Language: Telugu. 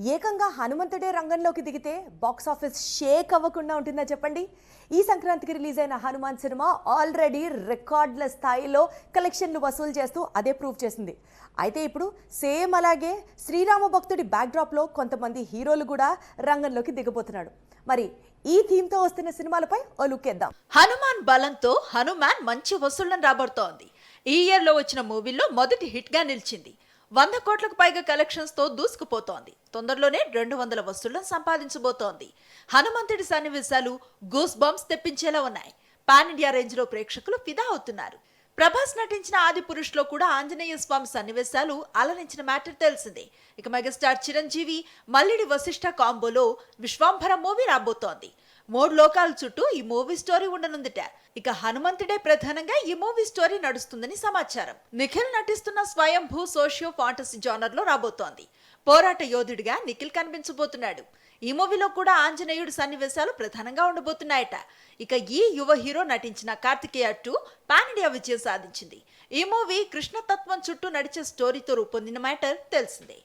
ఏకంగా హనుమంతుడే రంగంలోకి దిగితే బాక్స్ ఆఫీస్ షేక్ అవ్వకుండా ఉంటుందా చెప్పండి. ఈ సంక్రాంతికి రిలీజ్ అయిన హనుమాన్ సినిమా ఆల్రెడీ రికార్డుల స్థాయిలో కలెక్షన్లు వసూలు చేస్తూ అదే ప్రూవ్ చేసింది. అయితే ఇప్పుడు సేమ్ అలాగే శ్రీరామ భక్తుడి బ్యాక్డ్రాప్లో కొంతమంది హీరోలు కూడా రంగంలోకి దిగబోతున్నాడు. మరి ఈ థీమ్తో వస్తున్న సినిమాలపై ఓ లుక్ వేద్దాం. హనుమాన్ బలంతో హనుమాన్ మంచి వసూళ్లను రాబడుతోంది. ఈ ఇయర్ లో వచ్చిన మూవీల్లో మొదటి హిట్ గా నిలిచింది. 100 కోట్లకు పైగా కలెక్షన్స్ తో దూసుకుపోతోంది. తొందరలోనే 200 వసూళ్లను సంపాదించబోతోంది. హనుమంతుడి సన్నివేశాలు గూస్ బంప్స్ తెప్పించేలా ఉన్నాయి. పాన్ ఇండియా రేంజ్ లో ప్రేక్షకులు ఫిదా అవుతున్నారు. ప్రభాస్ నటించిన ఆది పురుష్ లో కూడా ఆంజనేయ స్వామి సన్నివేశాలు అలరించిన మ్యాటర్ తెలిసిందే. ఇక మెగాస్టార్ చిరంజీవి మల్లిడి వశిష్ఠ కాంబోలో విశ్వాంభర మూవీ రాబోతోంది. 3 లోకాల చుట్టూ ఈ మూవీ స్టోరీ ఉండనుందిట. ఇక హనుమంతుడే ప్రధానంగా ఈ మూవీ స్టోరీ నడుస్తుందని సమాచారం. నిఖిల్ నటిస్తున్న స్వయంభూ సోషియో ఫాంటసీ జానర్ లో రాబోతోంది. పోరాట యోధుడిగా నిఖిల్ కనిపించబోతున్నాడు. ఈ మూవీలో కూడా ఆంజనేయుడు సన్నివేశాలు ప్రధానంగా ఉండబోతున్నాయట. ఇక ఈ యువ హీరో నటించిన కార్తికేయ 2 పాన్ ఇండియా విజయం సాధించింది. ఈ మూవీ కృష్ణతత్వం చుట్టూ నడిచే స్టోరీతో రూపొందిన మ్యాటర్ తెలిసిందే.